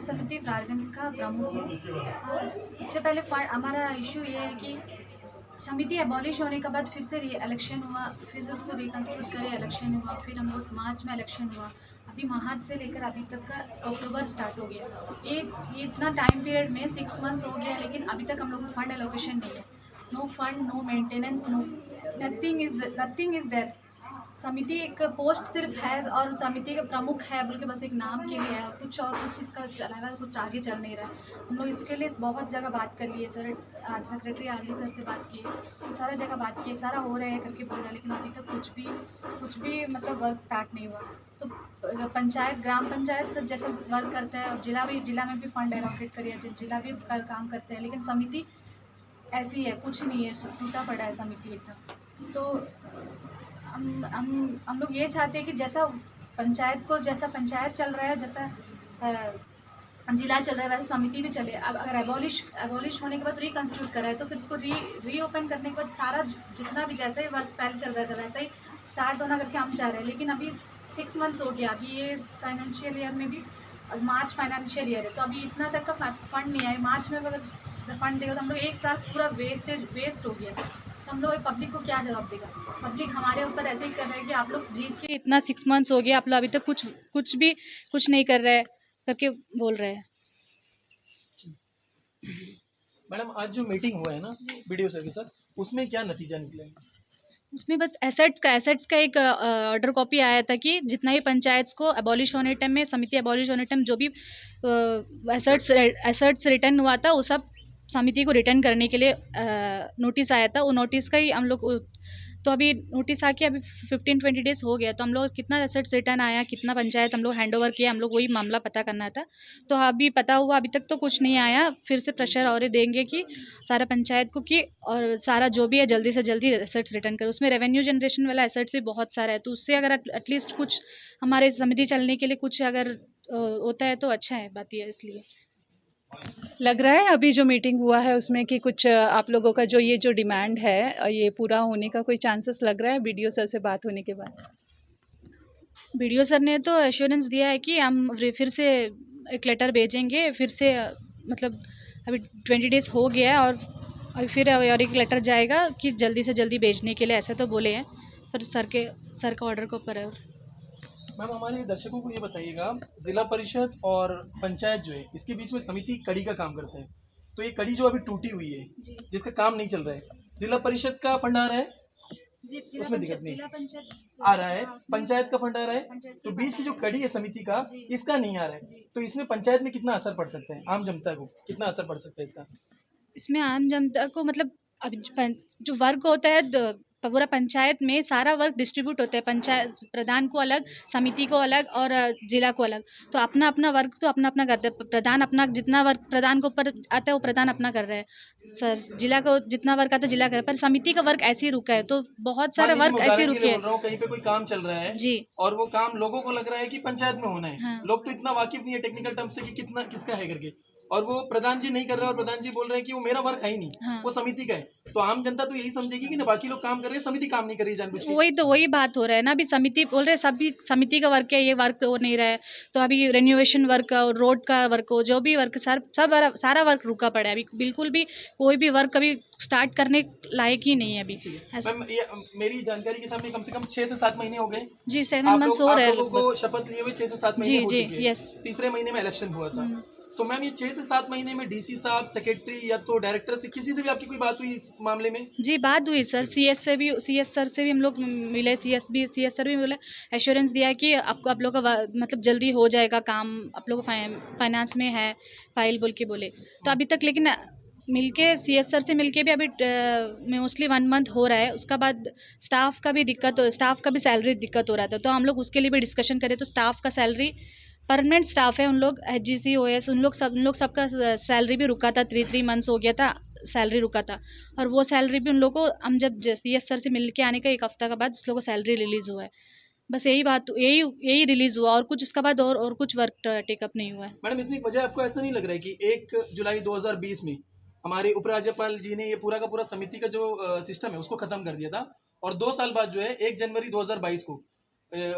समिति फ्रारगंज का प्रमुख हूँ। सबसे पहले हमारा इशू ये है कि समिति एबॉलिश होने के बाद फिर से इलेक्शन हुआ, फिर से उसको रिकंस्टिट्यूट करे, इलेक्शन हुआ, फिर हम लोग मार्च में इलेक्शन हुआ। अभी मार्च से लेकर अभी तक का अक्टूबर स्टार्ट हो गया। ये इतना टाइम पीरियड में 6 मंथ्स हो गया, लेकिन अभी तक हम लोग को फंड एलोकेशन नहीं है। No fund, no maintenance, no nothing is there. समिति एक पोस्ट सिर्फ है और समिति के प्रमुख है बोल के बस एक नाम के लिए है, कुछ इसका चलावा कुछ आगे चल नहीं रहा है। हम लोग इसके लिए बहुत जगह बात कर लिए सर, आज सेक्रेटरी आरडी सर से बात की, तो सारा जगह बात की, सारा हो रहा है करके बोल रहा है, लेकिन अभी तक कुछ भी मतलब वर्क स्टार्ट नहीं हुआ। तो पंचायत, ग्राम पंचायत सब जैसे वर्क करता है, जिला में भी फंड एलोकेट करिए, जिला भी काम करते हैं, लेकिन समिति ऐसी है, कुछ नहीं है, टूटा पड़ा है समिति एकदम। तो हम लोग ये चाहते हैं कि जैसा पंचायत चल रहा है, जैसा जिला चल रहा है, वैसे समिति भी चले। अब अगर एबॉलिश होने के बाद रिकंस्टिट्यूट करा है तो फिर उसको रीओपन करने के बाद सारा जितना भी जैसे ही वर्क पहले चल रहा था वैसे ही स्टार्ट होना करके हम चाह रहे हैं। लेकिन अभी 6 मंथ्स हो गया, अभी ये फाइनेंशियल ईयर में भी मार्च फाइनेंशियल ईयर है, तो अभी इतना तक का फंड नहीं आया। मार्च में अगर फंड देगा तो हम लोग एक साल पूरा वेस्ट हो गया। तो हम लोग पब्लिक को क्या जवाब देगा? पब्लिक हमारे ऊपर ऐसे ही कर रहे हैं कि आप लोग जीत के इतना 6 मंथ्स हो गया, आप लोग अभी तक कुछ नहीं कर रहे करके बोल रहे हैं। मैडम, आज जो मीटिंग हुआ है ना बीडीओ सर के साथ, उसमें क्या नतीजा निकला है? उसमें बस एसेट्स का एक ऑर्डर कॉपी आया था कि जितना ही पंचायत को एबॉलिश होने टाइम में, समिति एबॉलिश होने टाइम जो भी एसेट्स रिटर्न हुआ था वो सब समिति को रिटर्न करने के लिए नोटिस आया था। वो नोटिस का ही हम लोग, तो अभी नोटिस आके अभी 15-20 डेज़ हो गया, तो हम लोग कितना एसेट्स रिटर्न आया, कितना पंचायत हम लोग हैंड ओवर किया, हम लोग वही मामला पता करना था। तो अभी पता हुआ, अभी तक तो कुछ नहीं आया। फिर से प्रेशर और देंगे कि सारा पंचायत को कि और सारा जो भी है जल्दी से जल्दी एसेट्स रिटर्न करो। उसमें रेवेन्यू जनरेशन वाला एसेट्स भी बहुत सारा है, तो उससे अगर एटलीस्ट कुछ हमारे समिति चलने के लिए कुछ अगर होता है तो अच्छा है, बात ये है। इसलिए लग रहा है अभी जो मीटिंग हुआ है उसमें कि कुछ आप लोगों का जो ये जो डिमांड है ये पूरा होने का कोई चांसेस लग रहा है बीडीओ सर से बात होने के बाद? बीडीओ सर ने तो एश्योरेंस दिया है कि हम फिर से एक लेटर भेजेंगे, फिर से मतलब अभी 20 डेज़ हो गया है और अभी फिर और एक लेटर जाएगा कि जल्दी से जल्दी भेजने के लिए, ऐसे तो बोले हैं, पर सर का ऑर्डर के ऊपर है। मैम, हमारे दर्शकों को ये बताइएगा, जिला परिषद और पंचायत जो है इसके बीच में समिति कड़ी का काम करता है, तो ये कड़ी जो अभी टूटी हुई है, जिसका काम नहीं चल रहा है, जिला परिषद का फंड आ रहा है, उसमें दिक्कत नहीं आ रहा है, पंचायत का फंड आ रहा है, तो बीच की जो कड़ी है समिति का, इसका नहीं आ रहा है, तो इसमें पंचायत में कितना असर पड़ सकता है, आम जनता को कितना असर पड़ सकता है इसका? इसमें आम जनता को मतलब अब जो वर्क होता है पूरा पंचायत में सारा वर्क डिस्ट्रीब्यूट होता है, पंचायत प्रधान को अलग, समिति को अलग और जिला को अलग। तो अपना अपना वर्क तो अपना अपना करते हैं। प्रधान अपना जितना वर्क प्रधान को ऊपर आता है वो प्रधान अपना कर रहा है, जिला को जितना वर्क आता है जिला कर रहा है, पर समिति का वर्क ऐसे ही रुका है। तो बहुत सारा वर्क ऐसे ही रुके है। कहीं पे कोई काम चल रहा है जी, और वो काम लोगों को लग रहा है कि पंचायत में होना है, हाँ। लोग तो इतना वाकिफ नहीं है टेक्निकल टर्म से कि कितना किसका है करके, और वो प्रधान जी नहीं कर रहे और प्रधान जी बोल रहे हैं कि वो मेरा वर्क है ही नहीं, हाँ। वो समिति का है। तो आम जनता तो यही समझेगी कि ना बाकी लोग काम कर रहे हैं, समिति काम नहीं कर रही जानबूझ के। वही बात हो रहा है ना। अभी समिति बोल रहे हैं सभी समिति का वर्क है, ये वर्क हो नहीं रहा है। तो अभी रेनोवेशन वर्क और रोड का वर्क हो, जो भी वर्क सारा वर्क रुका पड़ा है। अभी बिल्कुल भी कोई भी वर्क अभी स्टार्ट करने लायक ही नहीं है अभी। मैम, ये मेरी जानकारी के सामने कम से कम 6 से 7 महीने हो गए जी, 7 मंथ्स हो रहे हैं लोगों को शपथ लिए हुए, 6 से 7 महीने हो चुके हैं। यस। तीसरे महीने में इलेक्शन हुआ था। तो मैम, ये 6 से 7 महीने में डीसी साहब, सेक्रेटरी या तो डायरेक्टर से किसी से भी आपकी कोई बात हुई इस मामले में? जी, बात हुई सर, सीएस सर से भी हम लोग मिले, सीएस सर भी मिले, एश्योरेंस दिया कि आपको आप लोग का मतलब जल्दी हो जाएगा काम, आप लोग फाइनेंस में है फाइल बोल के बोले। तो अभी तक लेकिन मिलके सीएस सर से मिलके भी अभी मोस्टली 1 मंथ हो रहा है। उसका बाद स्टाफ का भी सैलरी दिक्कत हो रहा था, तो हम लोग उसके लिए भी डिस्कशन करें। तो स्टाफ का सैलरी, परमानेंट स्टाफ है उन लोग, एचजीसी ओएस, उन लोग सबका सैलरी भी रुका था, 3 मंथ्स हो गया था सैलरी रुका था। और वो सैलरी भी उन लोगों को हम जब सीएस सर से मिल के आने का 1 हफ्ता के बाद उस लोगों को सैलरी रिलीज़ हुआ है। बस यही रिलीज़ हुआ, और कुछ उसके बाद और कुछ वर्क टेकअप नहीं हुआ है। मैडम, इसमें एक वजह आपको ऐसा नहीं लग रहा है कि 1 जुलाई 2020 में हमारे उपराज्यपाल जी ने ये पूरा का पूरा समिति का जो सिस्टम है उसको खत्म कर दिया था, और 2 साल बाद जो है 1 जनवरी 2022 को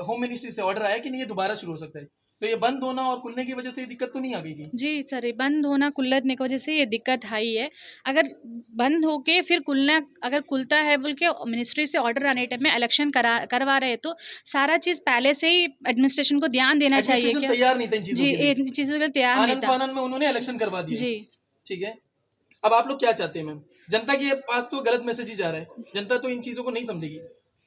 होम मिनिस्ट्री से ऑर्डर आया कि नहीं ये दोबारा शुरू हो सकता है। तो ये बंद होना और खुलने की वजह से ये दिक्कत तो नहीं आ गई? जी सर, ये बंद होना खुलने की वजह से ये दिक्कत आई है। अगर बंद होके फिर खुलना, अगर खुलता है बोल के मिनिस्ट्री से ऑर्डर आने टाइम में इलेक्शन करवा रहे तो सारा चीज़ पहले से ही एडमिनिस्ट्रेशन को ध्यान देना चाहिए। एडमिनिस्ट्रेशन क्या तैयार नहीं था इन चीजों जी, के लिए? इन चीज़ों के लिए तैयार नहीं आनन था फानन में उन्होंने इलेक्शन करवा दिए। जी। ठीक है, अब आप लोग क्या चाहते हैं मैम? जनता के पास तो गलत मैसेज ही जा रहा है, जनता तो इन चीजों को नहीं समझेगी।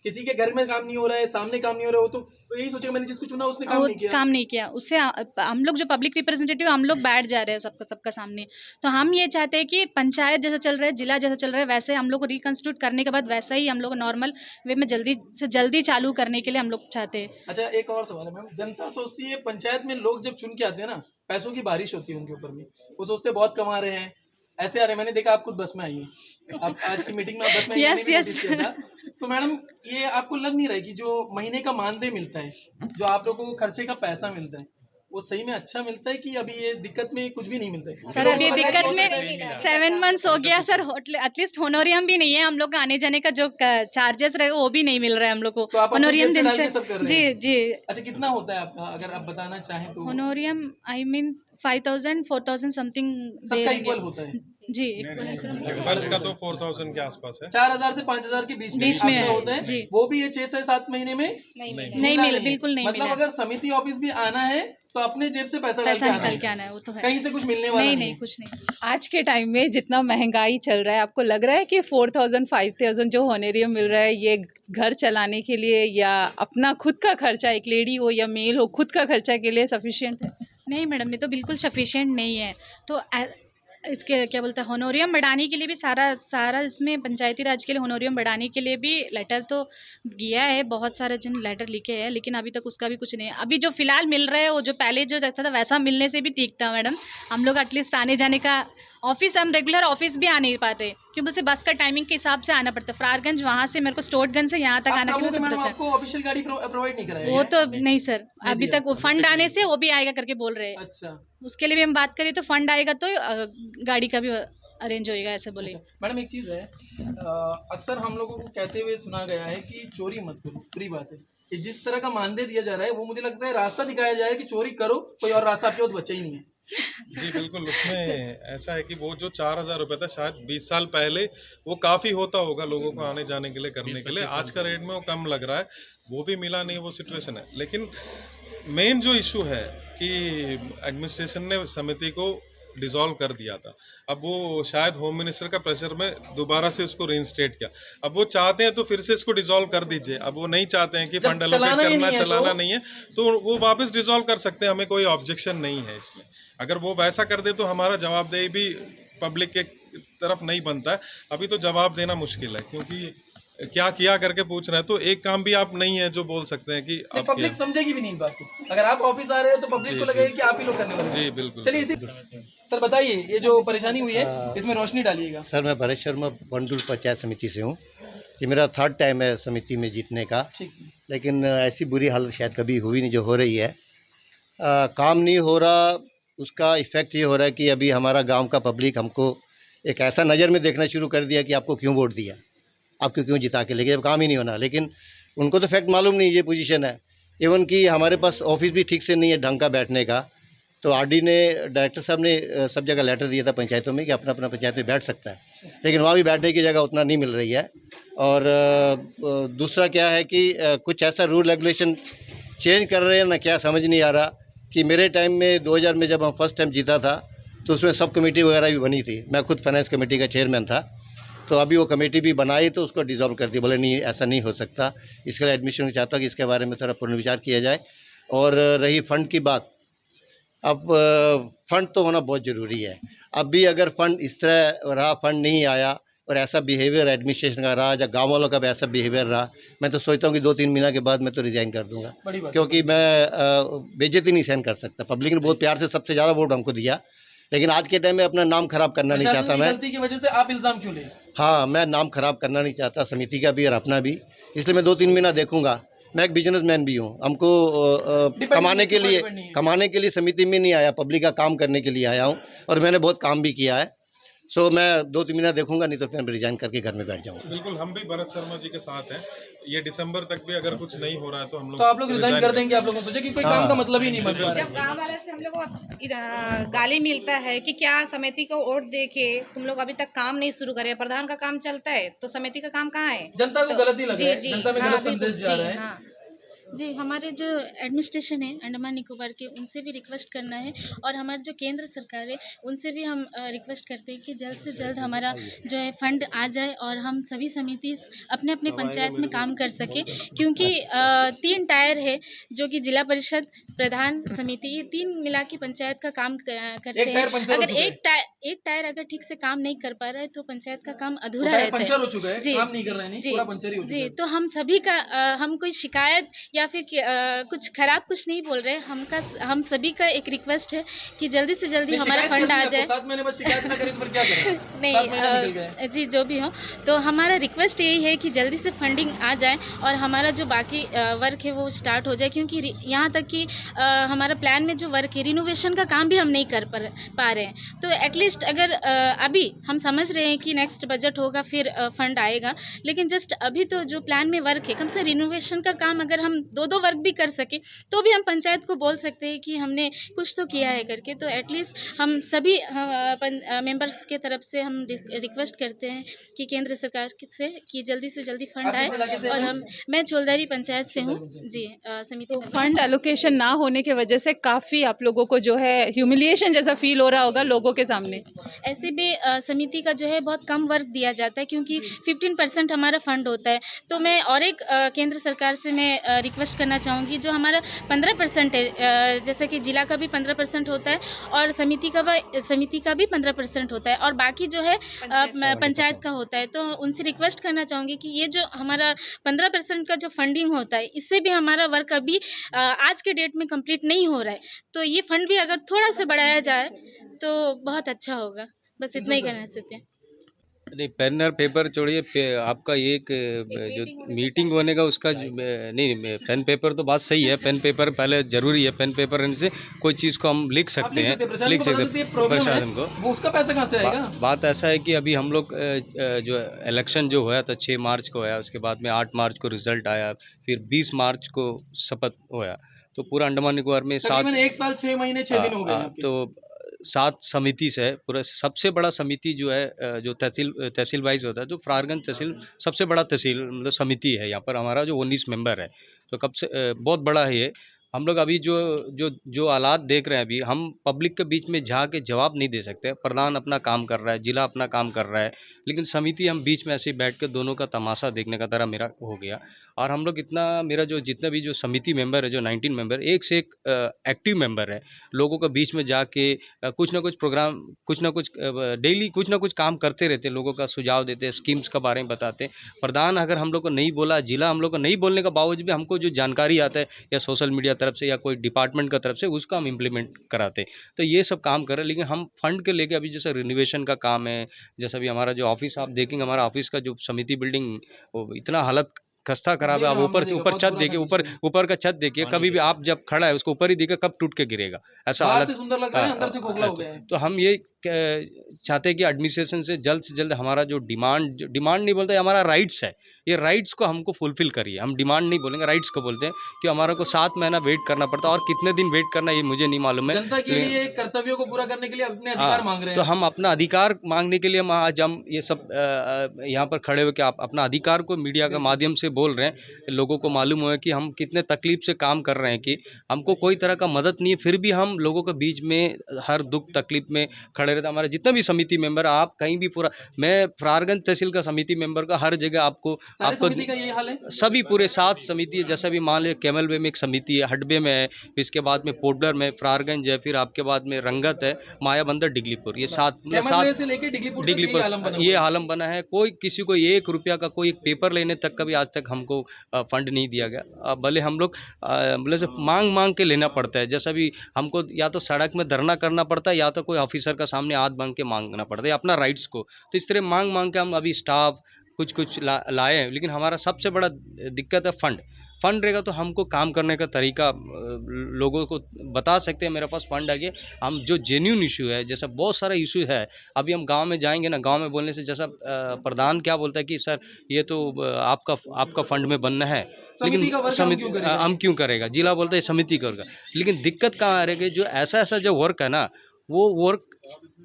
किसी के घर में काम नहीं हो रहा है, सामने काम नहीं हो रहा है, वो तो यही सोचेगा मैंने जिसको चुना उसने वो काम नहीं किया। उससे हम लोग जो पब्लिक रिप्रेजेंटेटिव हम लोग बैठ जा रहे हैं सबका सामने। तो हम ये चाहते हैं कि पंचायत जैसा चल रहा है, जिला जैसा चल रहा है, वैसे हम लोग को रिकंस्टिट्यूट करने के बाद वैसा ही हम लोग नॉर्मल वे में जल्दी से जल्दी चालू करने के लिए हम लोग चाहते हैं। अच्छा, एक और सवाल है मैम, जनता सोचती है पंचायत में लोग जब चुन के आते हैं ना, पैसों की बारिश होती है उनके ऊपर में, वो सोचते हैं बहुत कमा रहे हैं, ऐसे आ रहे हैं। मैंने देखा आप खुद बस में आई हैं, आप आज की मीटिंग में आप बस में आई, Yes, मैंने भी yes. नोटिस किया था। तो मैडम, ये आपको लग नहीं रहा है कि जो महीने का मानदेय मिलता है, जो आप लोगों को खर्चे का पैसा मिलता है, वो सही में अच्छा मिलता है कि अभी ये दिक्कत में कुछ भी नहीं मिलता है? सर अभी दिक्कत में 7 मंथ्स हो गया सर, एटलीस्ट होनोरियम भी नहीं है हम लोग का, आने जाने का जो चार्जेस रहे वो भी नहीं मिल रहा है हम लोग को। तो आप अपनी होनोरियम जेब से दिन डाल से के सब कर रहे जी हैं? जी। अच्छा, कितना होता है आपका, अगर आप बताना चाहें तो? Honorarium I mean 5000 4000 something they सबका देंगे इक्वल होता है? जी, इक्वल है सर। एक वर्ष का तो 4000 के आसपास है। 4000 से 5000 के बीच में बीच में आपका है, होता है जी। वो भी ये 6 से 7 महीने में नहीं मिल, बिल्कुल नहीं मतलब मिला। अगर समिति ऑफिस भी आना है तो अपने जेब से पैसा पैसा डाल निकल के के आना है, वो तो है। कहीं से कुछ मिलने वाला नहीं नहीं नहीं, है। कुछ नहीं। आज के टाइम में जितना महंगाई चल रहा है, आपको लग रहा है कि 4000 5000 जो होनेरियम मिल रहा है ये घर चलाने के लिए या अपना खुद का खर्चा, एक लेडी हो या मेल हो, खुद का खर्चा के लिए सफिशिएंट है? नहीं मैडम, ये तो बिल्कुल सफिशिएंट नहीं है। तो इसके क्या बोलते हैं, होनोरियम बढ़ाने के लिए भी सारा इसमें पंचायती राज के लिए होनोरियम बढ़ाने के लिए भी लेटर तो गया है, बहुत सारे जन लेटर लिखे हैं, लेकिन अभी तक उसका भी कुछ नहीं है। अभी जो फिलहाल मिल रहा है वो जो पहले जो रहता था वैसा मिलने से भी ठीक था मैडम। हम लोग एटलीस्ट आने जाने का ऑफिस, हम रेगुलर ऑफिस भी आ नहीं पाते क्योंकि मुझसे बस का टाइमिंग के हिसाब से आना पड़ता है। फरारगंज वहाँ से मेरे को स्टोटगंज से यहाँ तक आना के लिए मैडम तो आपको ऑफिशियल गाड़ी प्रोवाइड नहीं कराया वो है? तो नहीं सर, अभी दिया। तक वो फंड आने से वो भी आएगा करके बोल रहे हैं। अच्छा उसके लिए भी हम बात करें तो फंड आएगा तो गाड़ी का भी अरेंज होएगा, ऐसे बोले। अच्छा। मैडम एक चीज़ है, अक्सर हम लोगों को कहते हुए सुना गया है कि चोरी मत करो, बुरी बात है। कि जिस तरह का मानदेय दिया जा रहा है वो मुझे लगता है रास्ता दिखाया जाए कि चोरी करो, कोई और रास्ता आपके पास बचा ही नहीं है। जी बिल्कुल, उसमें ऐसा है कि वो जो 4000 रुपये था शायद 20 साल पहले वो काफ़ी होता होगा लोगों को आने जाने के लिए, करने के लिए। आज का रेट में वो कम लग रहा है, वो भी मिला नहीं, वो सिचुएशन है। लेकिन मेन जो इशू है कि एडमिनिस्ट्रेशन ने समिति को डिसॉल्व कर दिया था, अब वो शायद होम मिनिस्टर का प्रेशर में दोबारा से उसको रीइंस्टेट किया। अब वो चाहते हैं तो फिर से इसको डिसॉल्व कर दीजिए। अब वो नहीं चाहते हैं कि फंड एलोकेट करना, चलाना नहीं है तो वो वापस डिसॉल्व कर सकते हैं, हमें कोई ऑब्जेक्शन नहीं है इसमें। अगर वो वैसा कर दे तो हमारा जवाबदेही भी पब्लिक के तरफ नहीं बनता है। अभी तो जवाब देना मुश्किल है क्योंकि क्या किया करके पूछ रहे हैं, तो एक काम भी आप नहीं है जो बोल सकते हैं कि आप पब्लिक समझेगी भी नहीं बात को। अगर आप ऑफिस आ रहे हो तो पब्लिक को लगेगा कि आप ही लोग करने वाले हैं। जी बिल्कुल। चलिए इसी सर बताइए, ये जो परेशानी हुई है इसमें रोशनी डालिएगा। सर मैं भरत शर्मा बंडुल पंचायत समिति से हूँ। ये मेरा 3rd टाइम है समिति में जीतने का, ठीक। लेकिन ऐसी बुरी हालत शायद कभी हुई नहीं जो हो रही है। काम नहीं हो रहा, उसका इफ़ेक्ट ये हो रहा है कि अभी हमारा गांव का पब्लिक हमको एक ऐसा नज़र में देखना शुरू कर दिया कि आपको क्यों वोट दिया, आपको क्यों जिता के लेके, जब काम ही नहीं होना। लेकिन उनको तो फैक्ट मालूम नहीं ये पोजीशन है। इवन कि हमारे पास ऑफिस भी ठीक से नहीं है ढंग का बैठने का। तो आरडी ने, डायरेक्टर साहब ने सब जगह लेटर दिया था पंचायतों में कि अपना अपना पंचायत में बैठ सकता है, लेकिन वहाँ भी बैठने की जगह उतना नहीं मिल रही है। और दूसरा क्या है कि कुछ ऐसा रूल रेगुलेशन चेंज कर रहे हैं ना, क्या समझ नहीं आ रहा। कि मेरे टाइम में 2000 में जब हम फर्स्ट टाइम जीता था तो उसमें सब कमेटी वगैरह भी बनी थी, मैं खुद फाइनेंस कमेटी का चेयरमैन था। तो अभी वो कमेटी भी बनाई तो उसको डिसॉल्व कर दिया, बोले नहीं ऐसा नहीं हो सकता। इसके लिए एडमिशन चाहता हूँ कि इसके बारे में थोड़ा पुनर्विचार किया जाए। और रही फ़ंड की बात, अब फ़ंड तो होना बहुत ज़रूरी है। अब भी अगर फ़ंड इस तरह रहा, फ़ंड नहीं आया और ऐसा बिहेवियर एडमिनिस्ट्रेशन का रहा या गाँव वालों का भी ऐसा बिहेवियर रहा, मैं तो सोचता हूँ कि 2-3 महीना के बाद मैं तो रिज़ाइन कर दूँगा, क्योंकि मैं बेइज्जती नहीं सहन कर सकता। पब्लिक ने बहुत प्यार से सबसे ज़्यादा वोट हमको दिया, लेकिन आज के टाइम में अपना नाम खराब करना नहीं चाहता मैं। गलती की वजह से आप इल्ज़ाम क्यों ले? हाँ, मैं नाम खराब करना नहीं चाहता, समिति का भी और अपना भी, इसलिए मैं 2-3 महीना देखूंगा। मैं एक बिजनेसमैन भी हूँ, हमको कमाने के लिए समिति में नहीं आया, पब्लिक का काम करने के लिए आया हूँ और मैंने बहुत काम भी किया है। सो मैं 2-3 महीना देखूंगा, नहीं तो फिर मैं रिजाइन करके घर में बैठ जाऊंगा। बिल्कुल, हम भी भरत शर्मा जी के साथ हैं। ये दिसंबर तक भी अगर कुछ नहीं हो रहा है तो हम लोग तो आप लोग रिजाइन कर देंगे? आप लोगों ने सोचा कि कोई काम का मतलब ही नहीं बन पा रहा जब गांव वाले से हम लोग को गाली मिलता है कि क्या समिति को वोट दे के तुम लोग अभी तक काम नहीं शुरू करे, प्रधान का काम चलता है तो समिति का काम कहाँ है? जनता को गलत ही लग रहा है, जी, जनता में हाँ, गलत बिल्कुल, संदेश जा जी, रहा है। हाँ। जी, हमारे जो एडमिनिस्ट्रेशन है अंडमान निकोबार के, उनसे भी रिक्वेस्ट करना है, और हमारे जो केंद्र सरकार है उनसे भी हम रिक्वेस्ट करते हैं कि जल्द से जल्द हमारा जो है फंड आ जाए और हम सभी समिति अपने अपने पंचायत में काम कर सके, क्योंकि 3 टायर है जो कि जिला परिषद, प्रधान, समिति, ये 3 मिला के पंचायत का काम करते एक टायर हैं। पंचर हो अगर चुका है। एक टायर अगर ठीक से काम नहीं कर पा रहा है तो पंचायत का काम अधूरा टायर रहता पंचर है। हो चुका है, जी, काम नहीं कर रहा है, नहीं जी, पूरा पंचर ही हो चुका जी, है। तो हम सभी का हम कोई शिकायत या फिर कुछ खराब कुछ नहीं बोल रहे हैं, हम सभी का एक रिक्वेस्ट है कि जल्दी से जल्दी नहीं, हमारा शिकायत फंड करनी आ है आपको, जाए। 7 महीने बाद शिकायत ना करें तो फिर क्या करें? 7 महीने निकल गए। नहीं, जी, जो भी हो, तो हमारा रिक्वेस्ट यही है कि जल्दी से फंडिंग आ जाए और हमारा जो बाकी वर्क है वो स्टार्ट हो जाए, क्योंकि यहाँ तक कि हमारा प्लान में जो वर्क है रिनोवेशन का काम भी हम नहीं कर पा रहे हैं। तो एटलीस्ट अगर अभी हम समझ रहे हैं कि नेक्स्ट बजट होगा फिर फंड आएगा, लेकिन जस्ट अभी तो जो प्लान में वर्क है, कम से रिनोवेशन का काम अगर हम 2-2 वर्क भी कर सके तो भी हम पंचायत को बोल सकते हैं कि हमने कुछ तो किया है करके। तो एटलीस्ट हम सभी मेंबर्स के तरफ से हम रिक्वेस्ट करते हैं कि केंद्र सरकार से कि जल्दी से जल्दी फंड आप आए। किस इलाके से और हैं? हम मैं छोलदारी पंचायत से हूँ जी, समिति में। फंड एलोकेशन ना होने की वजह से काफ़ी आप लोगों को जो है ह्यूमिलिएशन जैसा फील हो रहा होगा लोगों के सामने। ऐसे भी समिति का जो है बहुत कम वर्क दिया जाता है, क्योंकि 15% हमारा फंड होता है। तो मैं और एक केंद्र सरकार से मैं रिक्वेस्ट करना चाहूँगी, जो हमारा 15% है, जैसे कि जिला का भी 15% होता है और समिति का भी 15% होता है, और बाकी जो है पंचायत का होता है। तो उनसे रिक्वेस्ट करना चाहूँगी कि ये जो हमारा 15% का जो फंडिंग होता है, इससे भी हमारा वर्क अभी आज के डेट में कंप्लीट नहीं हो रहा है। तो ये फंड भी अगर थोड़ा सा बढ़ाया जाए तो बहुत अच्छा होगा। बस इतना ही कहना चाहते हैं। नहीं, पेन और पेपर छोड़िए, आपका एक जो मीटिंग होने का उसका नहीं, पेन पेपर तो बात सही है, पेन पेपर पहले जरूरी है। पेन पेपर रहने से कोई चीज़ को हम लिख सकते हैं, लिख सकते प्रशासन को। वो उसका पैसा कहाँ से आएगा? बात ऐसा है कि अभी हम लोग जो इलेक्शन जो हुआ था 6 मार्च को हुआ, उसके बाद में 8 मार्च को रिजल्ट आया, फिर 20 मार्च को शपथ हुआ। तो पूरा अंडमान निकोबार में 1 साल 6 महीने 6 दिन हो गए आपके। तो 7 समिति से है। पूरा सबसे बड़ा समिति जो है जो तहसील वाइज होता है, तो फरारगंज तहसील सबसे बड़ा तहसील मतलब समिति है यहाँ पर हमारा, जो 19 मेंबर है। तो कब से बहुत बड़ा है ये। हम लोग अभी जो हालात देख रहे हैं, अभी हम पब्लिक के बीच में जाके जवाब नहीं दे सकते। प्रधान अपना काम कर रहा है, जिला अपना काम कर रहा है, लेकिन समिति हम बीच में ऐसे ही बैठ के दोनों का तमाशा देखने का तरह मेरा हो गया। और हम लोग मेरा जो जितना भी जो समिति मेंबर है, जो 19 मेंबर, एक से एक एक्टिव मेंबर है। लोगों के बीच में जाके कुछ ना कुछ प्रोग्राम, कुछ ना कुछ डेली कुछ ना कुछ काम करते रहते, लोगों का सुझाव देते, स्कीम्स के बारे में बताते। प्रधान अगर हम लोग को नहीं बोला, जिला हम लोग को नहीं बोलने का बावजूद भी हमको जो जानकारी आता है या सोशल मीडिया तरफ से या कोई डिपार्टमेंट का तरफ से, उसका हम इम्प्लीमेंट कराते। तो ये सब काम कर रहे हैं। लेकिन हम फंड के लेके अभी जैसे रिनोवेशन का काम है, जैसे अभी हमारा जो ऑफिस आप देखेंगे, हमारा ऑफिस का जो समिति बिल्डिंग, वो इतना हालत खस्ता खराब है। आप ऊपर छत देखिए, ऊपर का छत देखिए, कभी भी आप जब खड़ा है उसको ऊपर ही देखिए, कब टूट के गिरेगा, ऐसा बाहर हालत। से सुंदर लग रहा है, अंदर से खोखला हो गया है। तो हम ये चाहते हैं कि एडमिनिस्ट्रेशन से जल्द हमारा जो डिमांड नहीं बोलते, हमारा राइट्स है, ये राइट्स को हमको फुलफिल करिए। हम डिमांड नहीं बोलेंगे, राइट्स को बोलते हैं कि हमारा को 7 महीना वेट करना पड़ता है, और कितने दिन वेट करना ये मुझे नहीं मालूम है। जनता के लिए कर्तव्यों को पूरा करने के लिए अपने अधिकार मांग रहे हैं। तो हम अपना अधिकार मांगने के लिए आज हम ये सब यहाँ पर खड़े होकर आप अपना अधिकार को मीडिया के माध्यम से बोल रहे हैं। लोगों को मालूम हो कि हम कितने तकलीफ से काम कर रहे हैं, कि हमको कोई तरह का मदद नहीं है, फिर भी हम लोगों के बीच में हर दुख तकलीफ में खड़े रहते। हमारे जितना भी समिति मेंबर, आप कहीं भी पूरा, मैं फरारगंज तहसील का समिति मेंबर का हर जगह आपको समिति का यही हाल है। सभी पूरे 7 समिति है। जैसा भी मान लिया कैमल वे में एक समिति है, हडबे में है, इसके बाद में पोडर में, फरारगंज है, फिर आपके बाद में रंगत है, मायाबंदर, डिगलीपुर, ये 7 से लेके डिगलीपुर ये आलम बना है। कोई किसी को 1 रुपया का कोई पेपर लेने तक का भी आज तक हमको फंड नहीं दिया गया। भले हम लोग बोले से मांग के लेना पड़ता है। जैसा भी हमको या तो सड़क में धरना करना पड़ता है, या तो कोई ऑफिसर का सामने हाथ बांध के मांगना पड़ता है अपना राइट्स को। तो इस तरह मांग के हम अभी स्टाफ कुछ लाए हैं। लेकिन हमारा सबसे बड़ा दिक्कत है फंड रहेगा तो हमको काम करने का तरीका लोगों को बता सकते हैं। मेरे पास फंड आ गया, हम जो जेन्यून इशू है, जैसा बहुत सारा इशू है, अभी हम गांव में जाएंगे ना, गांव में बोलने से जैसा प्रधान क्या बोलता है कि सर ये तो आपका फंड में बनना है, समिति का वर्क हम क्यों करेगा? हम क्यों करेगा, जिला बोलता है समिति करेगा। लेकिन दिक्कत कहाँ आ रही है कि जो ऐसा जो वर्क है ना, वो वर्क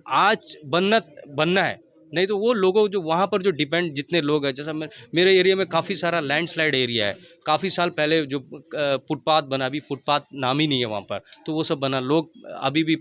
आज बनना है, नहीं तो वो लोगों जो वहाँ पर जो डिपेंड जितने लोग हैं, जैसा मेरे एरिया में काफ़ी सारा लैंडस्लाइड एरिया है, काफ़ी साल पहले जो फुटपाथ बना, अभी फुटपाथ नाम ही नहीं है वहाँ पर, तो वो सब बना, लोग अभी भी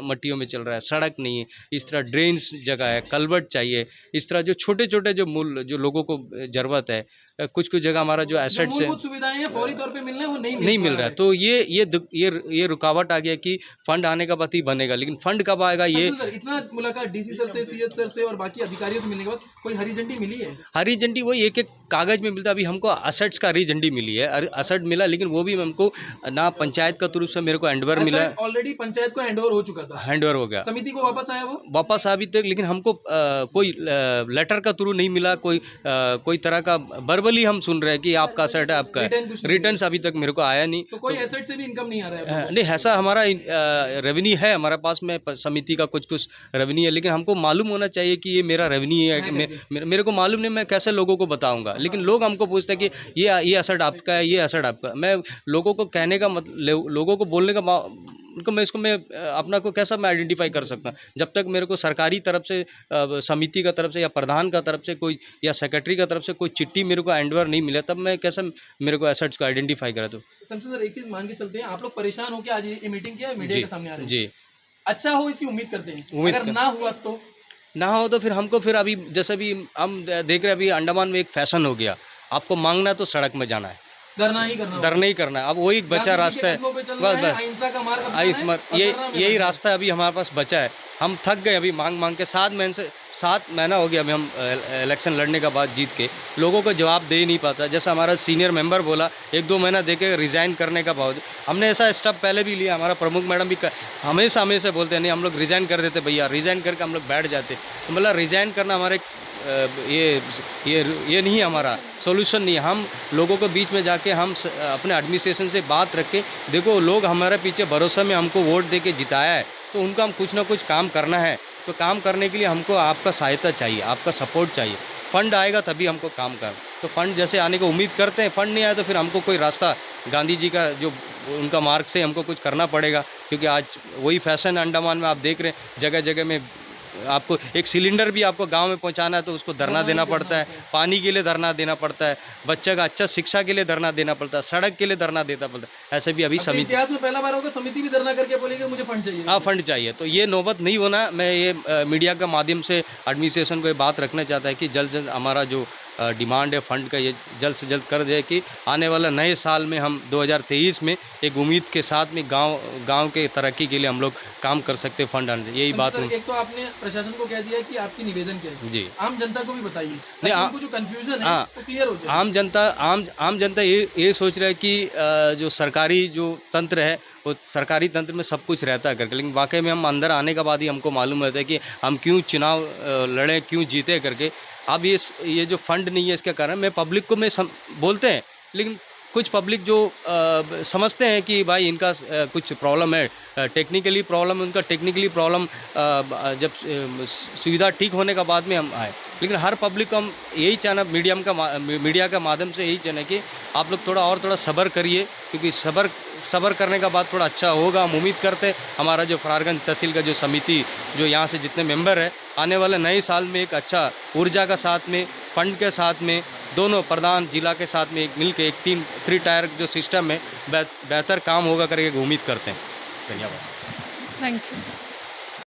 मट्टियों में चल रहा है, सड़क नहीं है, इस तरह ड्रेन्स जगह है, कल्वर्ट चाहिए, इस तरह जो छोटे छोटे जो लोगों को ज़रूरत है, कुछ जगह हमारा जो एसेट्स है, सुविधाएं हैं फौरी तौर पे मिलना है, वो नहीं मिल रहा है। तो ये रुकावट आ गया कि फंड आने का बात ही बनेगा, लेकिन फंड कब आएगा ये। सर, इतना मुलाकात डीसी सर से, सीएच सर से और बाकी अधिकारियों से मिलने के बाद कोई हरी झंडी मिली है? हरी झंडी वही एक कागज में मिलता है। अभी हमको असेट्स का हरी झंडी मिली है, असेट मिला, लेकिन वो भी हमको ना पंचायत का तरफ से मेरे को हैंडओवर मिला है। ऑलरेडी पंचायत को हैंडओवर हो चुका था, हैंडओवर हो गया, समिति को वापस आया, वो वापस अभी तक, लेकिन हमको कोई लेटर का थ्रू नहीं मिला, कोई तरह का वर्बली हम सुन रहे हैं कि आपका असेट है, आपका रिटर्न्स अभी तक मेरे को आया नहीं। तो कोई एसेट से भी इनकम नहीं आ रहा है? नहीं, ऐसा हमारा रेवेन्यू है हमारे पास में, समिति का कुछ रेवेन्यू है, लेकिन हमको मालूम होना चाहिए कि ये मेरा रेवेन्यू है कि मेरे को मालूम नहीं, मैं कैसे लोगों को बताऊंगा। लेकिन लोग हमको पूछते हैं कि ये असेट आपका है, ये असेट आपका। मैं लोगों को कहने का मतलब, लोगों को बोलने का उनको मैं अपना को कैसा मैं आइडेंटिफाई कर सकता हूँ, जब तक मेरे को सरकारी तरफ से, समिति का तरफ से या प्रधान का तरफ से कोई या सेक्रेटरी का तरफ से कोई चिट्ठी मेरे को हैंडओवर नहीं मिला, तब मैं कैसे मेरे को एसेट्स को आइडेंटिफाई करा। तो संसद सर, एक चीज मान के चलते हैं, आप लोग परेशान हो के आज ये मीटिंग किया, मीडिया के सामने आ रहे हैं, जी, अच्छा हो इसकी उम्मीद करते हैं, अगर ना हुआ तो ना हो तो फिर हमको फिर अभी जैसे भी हम देख रहे हैं, अभी अंडमान में एक फैशन हो गया, आपको मांगना तो सड़क में जाना है, धरना ही करना है। अब वही बचा रास्ता है, बस अहिंसा का मार्ग, यही रास्ता अभी हमारे पास बचा है। हम थक गए अभी मांग के, 7 महीना हो गया अभी हम इलेक्शन लड़ने का बाद जीत के, लोगों को जवाब दे ही नहीं पाता। जैसा हमारा सीनियर मेंबर बोला 1-2 महीना दे के रिज़ाइन करने का बावजूद, हमने ऐसा स्टेप पहले भी लिया, हमारा प्रमुख मैडम भी हमेशा बोलते हैं नहीं, हम लोग रिज़ाइन कर देते भैया, रिज़ाइन करके हम लोग बैठ जाते। तो मतलब रिज़ाइन करना हमारे ये नहीं है, हमारा सॉल्यूशन नहीं है। हम लोगों के बीच में जाके हम अपने एडमिनिस्ट्रेशन से बात रख के, देखो लोग हमारे पीछे भरोसा में हमको वोट दे के जिताया है, तो उनका हम कुछ ना कुछ काम करना है। तो काम करने के लिए हमको आपका सहायता चाहिए, आपका सपोर्ट चाहिए। फंड आएगा तभी हमको काम कर, तो फंड जैसे आने को उम्मीद करते हैं, फंड नहीं आया तो फिर हमको कोई रास्ता गांधी जी का जो उनका मार्ग से हमको कुछ करना पड़ेगा, क्योंकि आज वही फैशन अंडमान में आप देख रहे हैं, जगह जगह में आपको एक सिलेंडर भी आपको गांव में पहुंचाना है तो उसको धरना देना पड़ता है, पानी के लिए धरना देना पड़ता है, बच्चे का अच्छा शिक्षा के लिए धरना देना पड़ता है, सड़क के लिए धरना देना पड़ता है। ऐसे भी अभी समिति इतिहास में पहला बार होगा, समिति भी धरना करके बोलेगी मुझे फंड चाहिए। हाँ, फंड चाहिए। तो ये नौबत नहीं होना, मैं ये मीडिया के माध्यम से एडमिनिस्ट्रेशन को ये बात रखना चाहता है कि जल्द से जल्द हमारा जो डिमांड है फंड का, ये जल्द से जल्द कर दे कि आने वाला नए साल में हम 2023 में एक उम्मीद के साथ में गांव के तरक्की के लिए हम लोग काम कर सकते हैं फंड आने। यही बात है। एक तो आपने प्रशासन को कह दिया कि आपकी निवेदन क्या है, जी आम जनता को भी बताइए, नहीं उनको जो कंफ्यूजन है वो क्लियर हो जाए। आम जनता ये सोच रहा है कि जो सरकारी जो तंत्र है, वो सरकारी तंत्र में सब कुछ रहता है करके, लेकिन वाकई में हम अंदर आने के बाद ही हमको मालूम होता है कि हम क्यों चुनाव लड़े, क्यों जीते करके। अब ये जो फंड नहीं है, इसके कारण मैं पब्लिक को बोलते हैं, लेकिन कुछ पब्लिक जो समझते हैं कि भाई इनका कुछ प्रॉब्लम है, टेक्निकली प्रॉब्लम, उनका टेक्निकली प्रॉब्लम जब सुविधा ठीक होने के बाद में हम आए। लेकिन हर पब्लिक को हम यही चाहना, मीडिया का माध्यम से यही चाहना कि आप लोग थोड़ा सब्र करिए, क्योंकि सब्र करने का बाद थोड़ा अच्छा होगा। हम उम्मीद करते हैं हमारा जो फरारगंज तहसील का जो समिति, जो यहाँ से जितने मेंबर है, आने वाले नए साल में एक अच्छा ऊर्जा का साथ में, फंड के साथ में, दोनों प्रधान जिला के साथ में एक मिलकर एक 3 टायर जो सिस्टम है बेहतर काम होगा करके उम्मीद करते हैं। धन्यवाद। Thank you.